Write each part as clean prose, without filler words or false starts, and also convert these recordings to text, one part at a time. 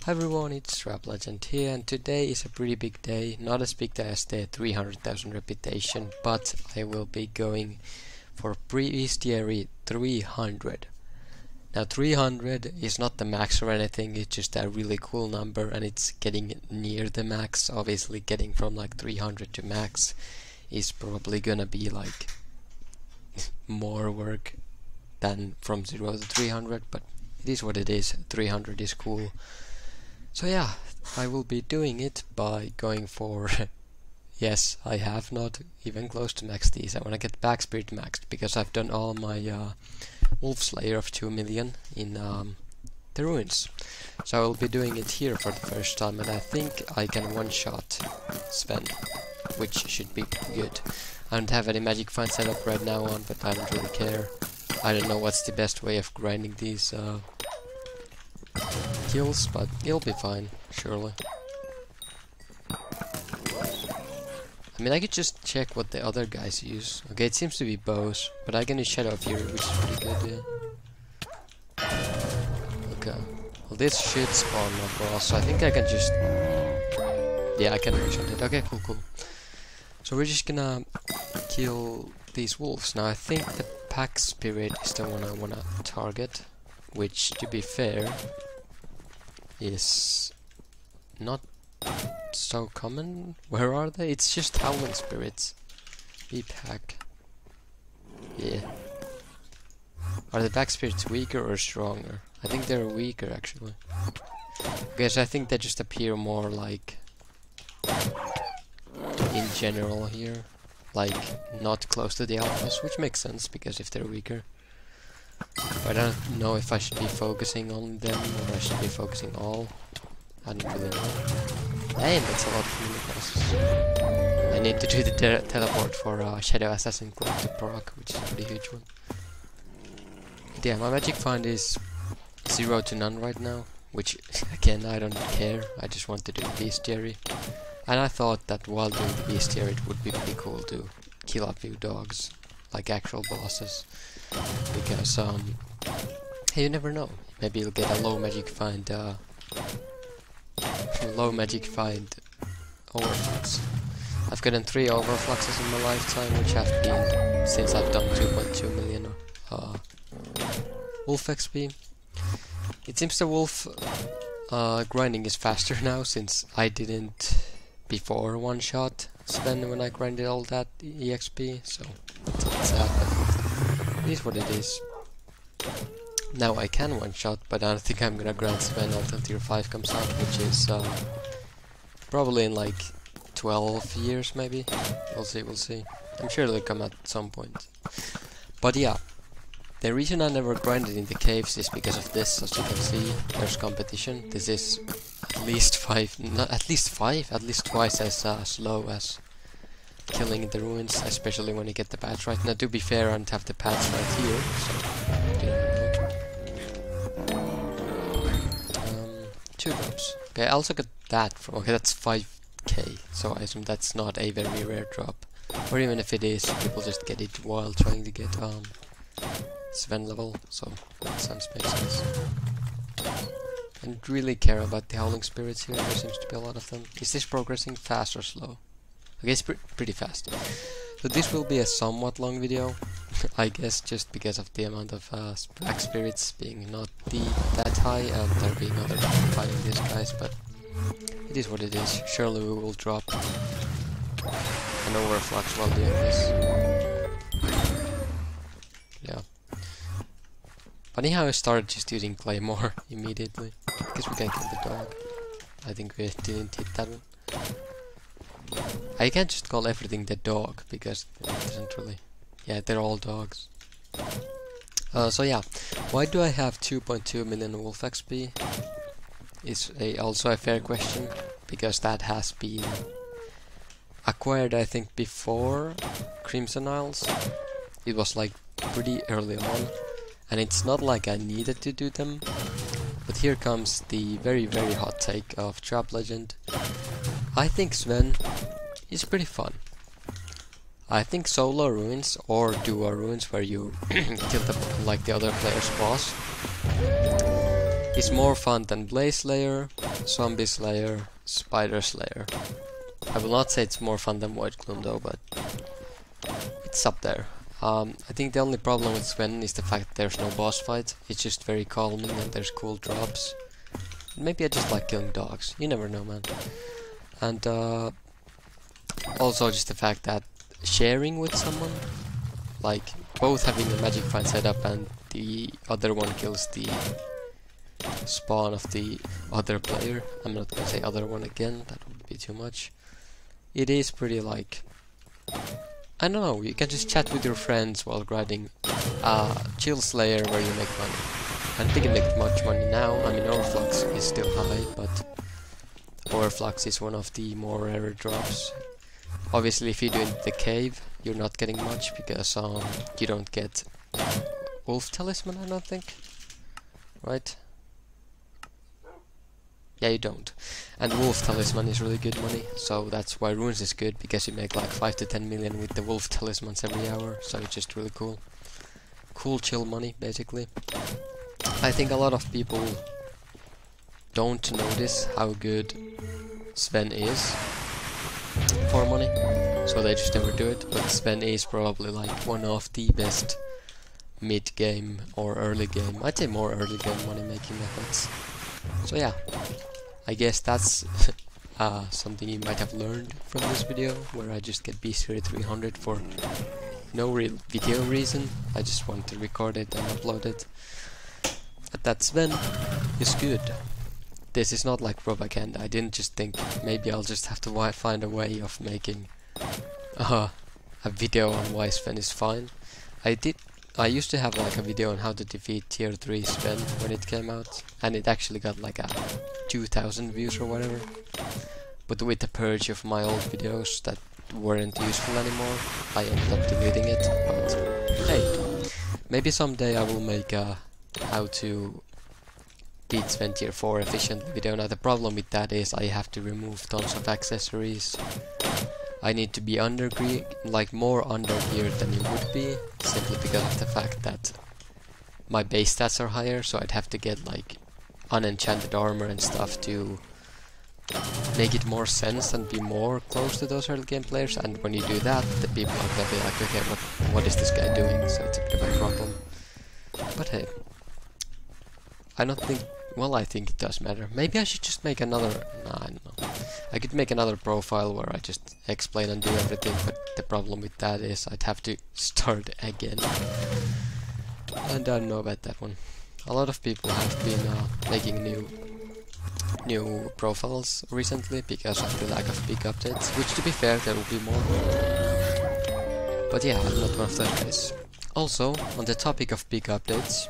Hi everyone, it's Trap Legend here, and today is a pretty big day. Not as big as the 300,000 reputation, but I will be going for Bestiary 300. Now 300 is not the max or anything, it's just a really cool number and it's getting near the max. Obviously getting from like 300 to max is probably gonna be like more work than from 0 to 300, but it is what it is. 300 is cool. So yeah, I will be doing it by going for yes, I have not even close to maxed these. I want to get back spirit maxed because I've done all my wolf slayer of 2 million in the ruins. So I will be doing it here for the first time, and I think I can one-shot Sven, which should be good. I don't have any magic find set up right now on, but I don't really care. I don't know what's the best way of grinding these kills, but it'll be fine, surely. I mean, I could just check what the other guys use. Okay, it seems to be bows, but I can use Shadow Fury, which is pretty good, yeah. Okay. Well, this should spawn my boss, so I think I can just... yeah, I can one-shot it. Okay, cool. So we're just gonna kill these wolves. Now, I think the pack spirit is the one I wanna target, which, to be fair, is not so common. Where are they? It's just howling spirits. Pack. Yeah. Are the pack spirits weaker or stronger? I think they're weaker actually. Because I think they just appear more like in general here. Like not close to the alphas, which makes sense because if they're weaker. I don't know if I should be focusing on them or I should be focusing all. I don't really know. Damn, that's a lot of mini bosses. I need to do the teleport for Shadow Assassin Club to proc, which is a pretty huge one. But yeah, my magic find is 0 to none right now, which again I don't care. I just want to do Bestiary. And I thought that while doing the Bestiary it would be pretty cool to kill a few dogs, like actual bosses. Because hey, you never know. Maybe you'll get a low magic find overflux. I've gotten 3 overfluxes in my lifetime, which have been since I've done 2.2 million wolf XP. It seems the wolf grinding is faster now, since I didn't before one-shot Sven when I grinded all that EXP, so it's a bit sad, but it is what it is. Now I can one-shot, but I don't think I'm gonna grind Sven until tier 5 comes out, which is probably in like 12 years maybe. We'll see. I'm sure it'll come at some point. But yeah, the reason I never grinded in the caves is because of this. As you can see, there's competition. This is at least twice as slow as killing in the ruins, especially when you get the patch right. Now, to be fair, I don't have the patch right here, so you never know. 2 drops. Okay, I also got that from... okay, that's 5k, so I assume that's not a very rare drop. Or even if it is, people just get it while trying to get Sven level, so that sounds makes sense. I don't really care about the howling spirits here, there seems to be a lot of them. Is this progressing fast or slow? Okay, it's pretty fast. So this will be a somewhat long video, I guess, just because of the amount of pack spirits being not that high, and there being other people fighting these guys, but it is what it is. Surely we will drop an overflux while doing this. Yeah. Funny how I started just using Claymore immediately. I guess we can kill the dog. I think we didn't hit that one. I can't just call everything the dog, because it doesn't really... yeah, they're all dogs. So yeah, why do I have 2.2 million wolf XP? Is also a fair question, because that has been acquired, I think, before Crimson Isles. It was like pretty early on, and it's not like I needed to do them. But here comes the very hot take of Trap Legend. I think Sven is pretty fun. I think solo ruins or duo ruins where you kill the other player's boss is more fun than Blaze Slayer, Zombie Slayer, Spider Slayer. I will not say it's more fun than Void Gloom though, but it's up there. I think the only problem with Sven is the fact that there's no boss fight. It's just very calming and there's cool drops. Maybe I just like killing dogs. You never know, man. And also just the fact that sharing with someone, like both having the magic find set up and the other one kills the spawn of the other player. I'm not gonna say other one again, that would be too much. It is pretty like, I don't know, you can just chat with your friends while grinding Chill Slayer where you make money. I don't think you make much money now. I mean, Overflux is still high, but Overflux is one of the more rare drops. Obviously, if you do it in the cave, you're not getting much because you don't get Wolf Talisman, I don't think. Right? Yeah, you don't. And Wolf Talisman is really good money, so that's why Runes is good, because you make like 5 to 10 million with the Wolf Talismans every hour, so it's just really cool. Cool chill money, basically. I think a lot of people don't notice how good Sven is for money, so they just never do it, but Sven is probably like one of the best mid-game or early game, I'd say more early game money making methods. So yeah, I guess that's something you might have learned from this video, where I just get Bestiary 300 for no real video reason. I just want to record it and upload it. But that Sven is good. This is not like propaganda. I didn't just think maybe I'll just have to find a way of making a video on why Sven is fine. I used to have like a video on how to defeat tier 3 Sven when it came out, and it actually got like 2,000 views or whatever. But with the purge of my old videos that weren't useful anymore, I ended up deleting it. But hey, maybe someday I will make a how to beat Sven tier 4 efficiently video. Now the problem with that is I have to remove tons of accessories. I need to be like more under geared than you would be, simply because of the fact that my base stats are higher, so I'd have to get like unenchanted armor and stuff to make it more sense and be more close to those early game players. And when you do that, the people are gonna be like, okay, what is this guy doing? So it's a bit of a problem. But hey, I don't think, well, I think it does matter. Maybe I should just make another, nah, I don't know. I could make another profile where I just explain and do everything, but the problem with that is I'd have to start again. And I don't know about that one. A lot of people have been making new profiles recently because of the lack of big updates, which to be fair, there will be more. But yeah, I'm not one of those guys. Also, on the topic of big updates,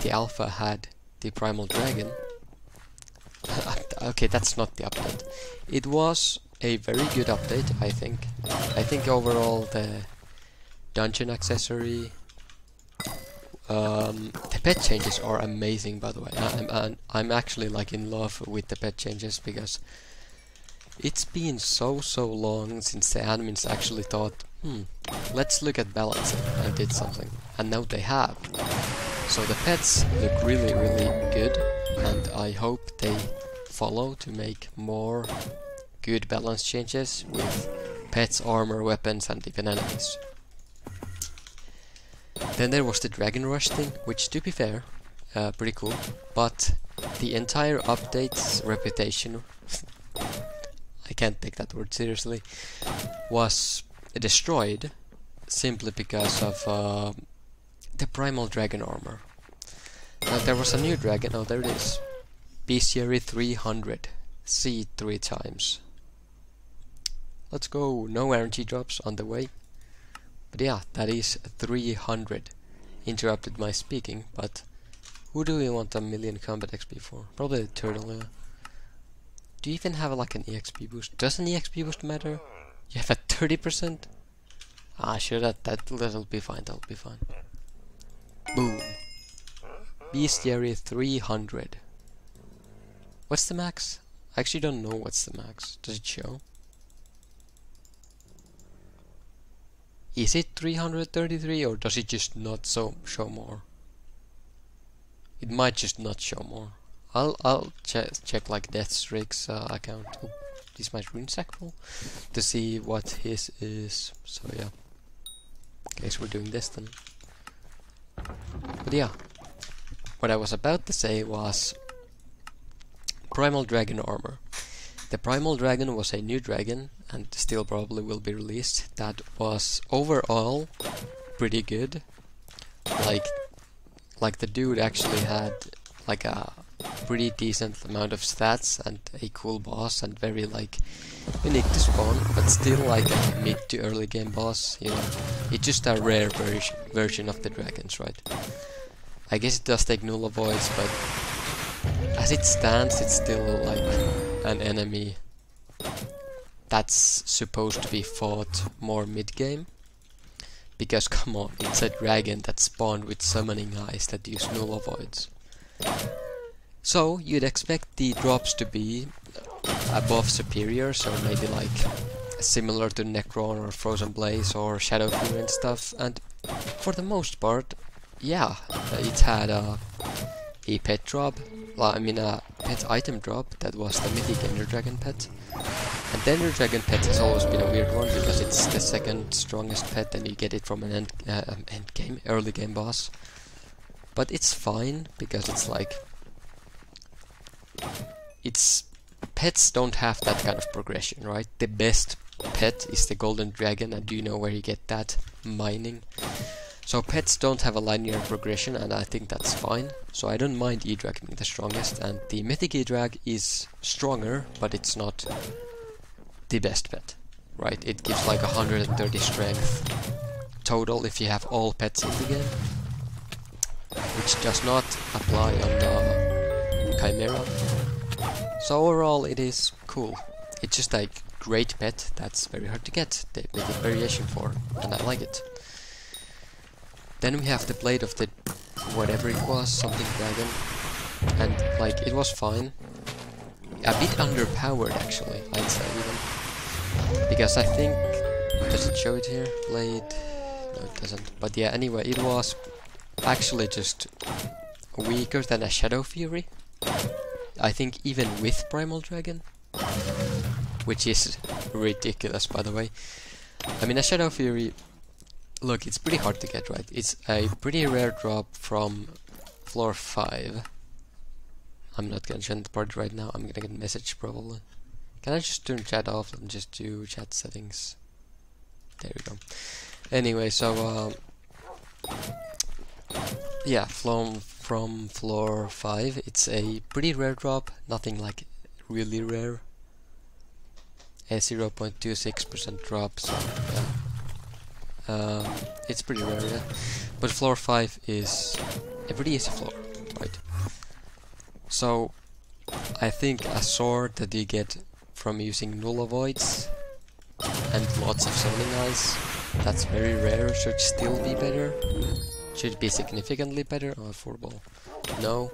the alpha had the Primal Dragon. Okay, that's not the update. It was a very good update, I think. I think overall the dungeon accessory, the pet changes are amazing, by the way. I'm actually like in love with the pet changes, because it's been so long since the admins actually thought, let's look at balancing, and did something. And now they have. So the pets look really good, and I hope they follow to make more good balance changes with pets, armor, weapons, and even enemies. Then there was the Dragon Rush thing, which to be fair, pretty cool, but the entire update's reputation, I can't take that word seriously, was destroyed simply because of the Primal Dragon armor. Now there was a new dragon, oh there it is, Bestiary 300, see it 3 times. Let's go, no energy drops on the way. But yeah, that is 300. Interrupted my speaking, but who do we want 1,000,000 combat XP for? Probably the turtle, yeah. Do you even have like an EXP boost? Does an EXP boost matter? You have a 30%? Ah, sure, that'll be fine, that'll be fine. Boom. Bestiary 300. What's the max? I actually don't know what's the max. Does it show? Is it 333, or does it just not show more? It might just not show more. I'll check like deathstreeks account. Oh, is my rune sack full? To see what his is. So yeah. In case we're doing this then. But yeah. What I was about to say was Primal Dragon armor. The Primal Dragon was a new dragon, and still probably will be released, that was overall pretty good. Like the dude actually had like a pretty decent amount of stats and a cool boss and very like unique to spawn, but still like a mid to early game boss, you know. It's just a rare version of the dragons, right? I guess it does take null avoids, but as it stands, it's still like an enemy that's supposed to be fought more mid-game. Because come on, it's a dragon that spawned with summoning eyes that use null avoids. So you'd expect the drops to be above superior, so maybe like similar to Necron or Frozen Blaze or Shadow Fury and stuff, and for the most part, yeah, it had a pet drop, well, I mean a pet item drop that was the mythic Ender Dragon pet. And the Ender Dragon pet has always been a weird one because it's the second strongest pet and you get it from an early game boss. But it's fine because it's like, pets don't have that kind of progression, right? The best pet is the Golden Dragon, and do you know where you get that? Mining. So pets don't have a linear progression, and I think that's fine. So I don't mind E-Drag being the strongest, and the Mythic E-Drag is stronger, but it's not the best pet, right? It gives like 130 strength total if you have all pets in the game, which does not apply on the Chimera. So overall it is cool. It's just a great pet that's very hard to get. They make a variation for, and I like it. Then we have the Blade of the whatever it was, something dragon, and like it was fine. A bit underpowered actually, I'd say even. Because I think, does it show it here? Blade? No, it doesn't. But yeah, anyway, it was actually just weaker than a Shadow Fury. I think even with Primal Dragon, which is ridiculous by the way. I mean, a Shadow Fury, look, it's pretty hard to get, right? It's a pretty rare drop from floor 5. I'm not gonna change the part right now, I'm gonna get a message probably. Can I just turn chat off and just do chat settings? There we go. Anyway, so yeah, from floor 5, it's a pretty rare drop, nothing like really rare. A 0.26% drop, so yeah. It's pretty rare, yeah. But floor 5 is a pretty easy floor, right? So I think a sword that you get from using null avoids and lots of summoning eyes, that's very rare, should still be better. Should be significantly better. Oh, 4-ball. No.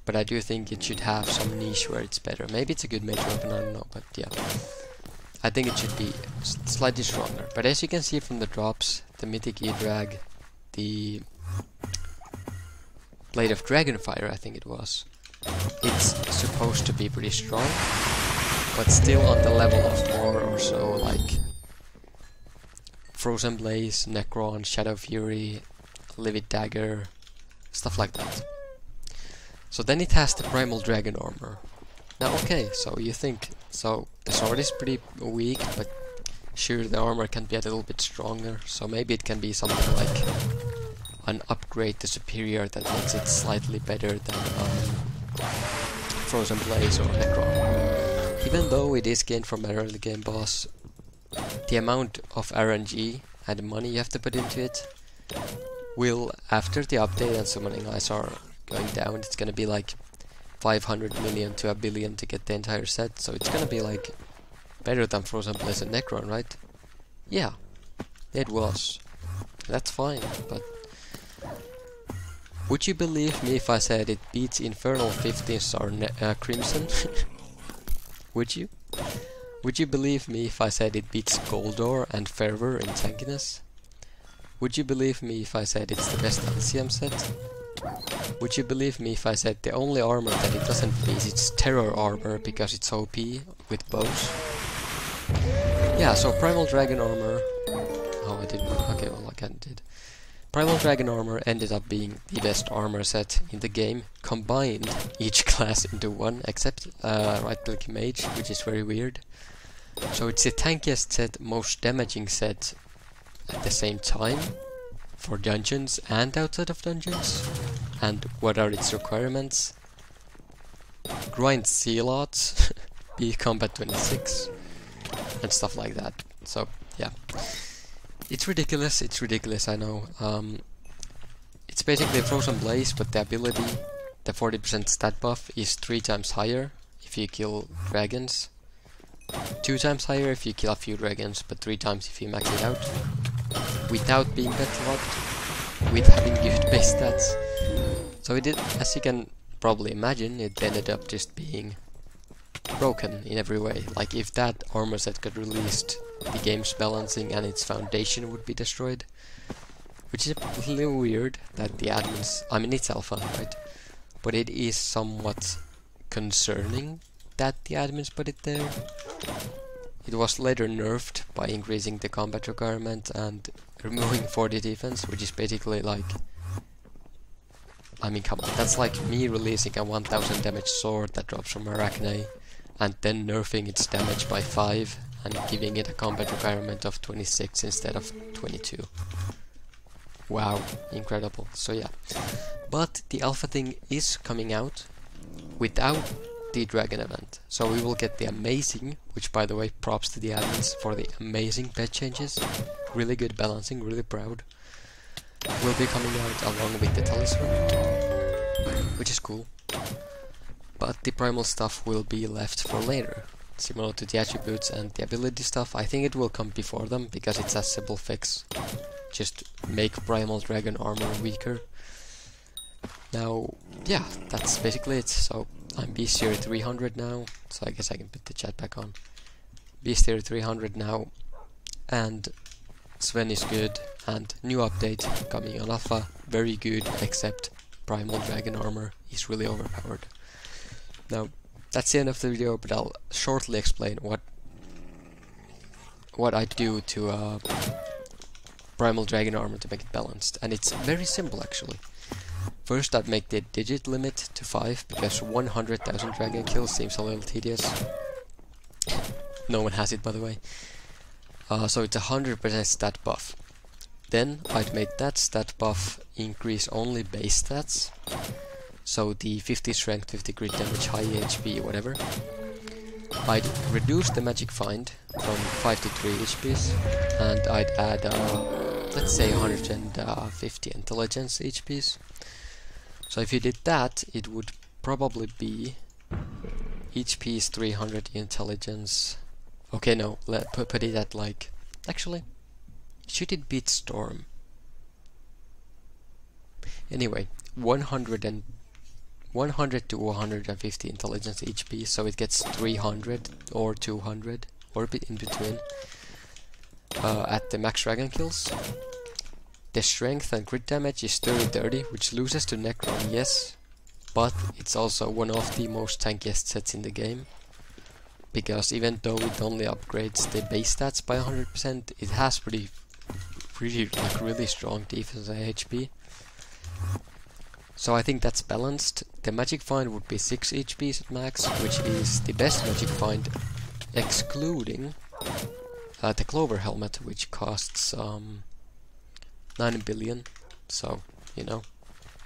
But I do think it should have some niche where it's better. Maybe it's a good mage weapon, I don't know, but yeah. I think it should be slightly stronger. But as you can see from the drops, the Mythic E-Drag, the Blade of Dragonfire, I think it was, it's supposed to be pretty strong, but still on the level of more or so like Frozen Blaze, Necron, Shadow Fury, Livid Dagger, stuff like that. So then it has the Primal Dragon armor. Now okay, so you think, so the sword is pretty weak, but sure, the armor can be a little bit stronger, so maybe it can be something like an upgrade to superior that makes it slightly better than Frozen Blaze or Necron. Even though it is gained from an early game boss, the amount of RNG and money you have to put into it will, after the update and summoning eyes are going down, it's gonna be like 500 million to 1 billion to get the entire set, so it's gonna be like better than Frozen Blaze and Necron, right? Yeah, it was. That's fine, but would you believe me if I said it beats Infernal 15-star Crimson? Would you? Would you believe me if I said it beats Goldor and Fervor in tankiness? Would you believe me if I said it's the best LCM set? Would you believe me if I said the only armor that it doesn't piece is terror armor because it's OP with bows? Yeah, so Primal Dragon armor... Oh, I didn't... Okay, well, I kinda did. Primal Dragon armor ended up being the best armor set in the game, combined each class into one, except right-click mage, which is very weird. So it's the tankiest set, most damaging set at the same time, for dungeons and outside of dungeons. And what are its requirements? Grind Zealots, be combat 26, and stuff like that. So, yeah. It's ridiculous, I know. It's basically a Frozen Blaze, but the ability, the 40% stat buff, is 3 times higher if you kill dragons. 2 times higher if you kill a few dragons, but 3 times if you max it out. Without being locked, with having gift-based stats. So it did, as you can probably imagine, it ended up just being broken in every way. Like if that armor set got released, the game's balancing and its foundation would be destroyed. Which is a little weird that the admins, I mean it's alpha, right? But it is somewhat concerning that the admins put it there. It was later nerfed by increasing the combat requirement and removing 40 defense, which is basically like... I mean, come on, that's like me releasing a 1000 damage sword that drops from Arachne, and then nerfing its damage by 5, and giving it a combat requirement of 26 instead of 22. Wow, incredible. So yeah. But the alpha thing is coming out without the dragon event. So we will get the amazing, which by the way, props to the admins for the amazing pet changes. Really good balancing, really proud. Will be coming out along with the talisman, which is cool. But the primal stuff will be left for later. Similar to the attributes and the ability stuff, I think it will come before them because it's a simple fix. Just make Primal Dragon armor weaker. Now, yeah, that's basically it. So I'm Bestiary 300 now, so I guess I can put the chat back on. Bestiary 300 now, and Sven is good, and new update coming on alpha, very good, except Primal Dragon armor is really overpowered. Now, that's the end of the video, but I'll shortly explain what I do to Primal Dragon armor to make it balanced, and it's very simple actually. First I'd make the digit limit to 5, because 100,000 dragon kills seems a little tedious. No one has it, by the way. So it's 100% stat buff. Then I'd make that stat buff increase only base stats. So the 50 strength, 50 crit damage, high HP, whatever. I'd reduce the magic find from 5 to 3 HPs, and I'd add, let's say 150 intelligence HPs. So if you did that, it would probably be HP is 300 intelligence. Okay, no, put it at like... Actually, should it beat Storm? Anyway, 100 to 150 intelligence HP, so it gets 300 or 200 or a bit in between at the max dragon kills. The strength and crit damage is 30-30, which loses to Necron, yes, but it's also one of the most tankiest sets in the game, because even though it only upgrades the base stats by 100%, it has pretty like really strong defense and HP. So I think that's balanced. The magic find would be 6 HPs at max, which is the best magic find, excluding the Clover Helmet, which costs 9 billion. So, you know,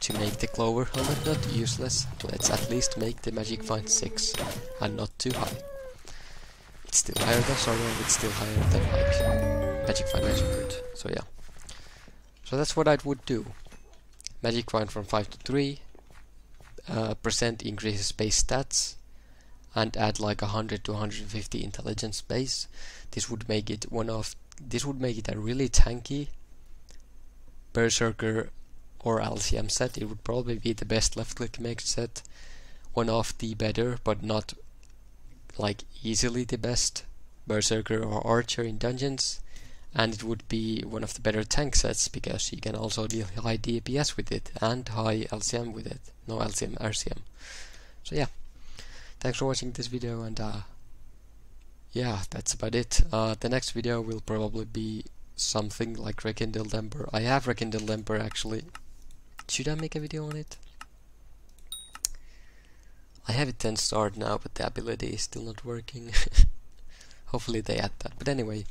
to make the Clover Helmet not useless, let's at least make the magic find 6 and not too high. It's still higher than Sorrow, it's still higher than like magic find magic crit. So yeah. So that's what I would do. Magic find from 5 to 3, percent increases base stats, and add like 100 to 150 intelligence base. This would make it a really tanky Berserker or LCM set. It would probably be the best left click mage set, one of the better but not like easily the best Berserker or Archer in dungeons, and it would be one of the better tank sets because you can also deal high DPS with it and high LCM with it. No LCM, RCM. So yeah, thanks for watching this video, and yeah, that's about it. The next video will probably be something like Rekindle Temper. I have Rekindle Temper actually. Should I make a video on it? I have it 10 starred now, but the ability is still not working. Hopefully they add that. But anyway,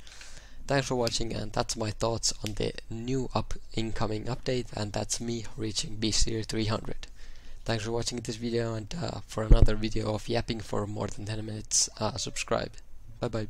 thanks for watching, and that's my thoughts on the new incoming update, and that's me reaching Bestiary 300. Thanks for watching this video, and for another video of yapping for more than 10 minutes, subscribe. Bye bye.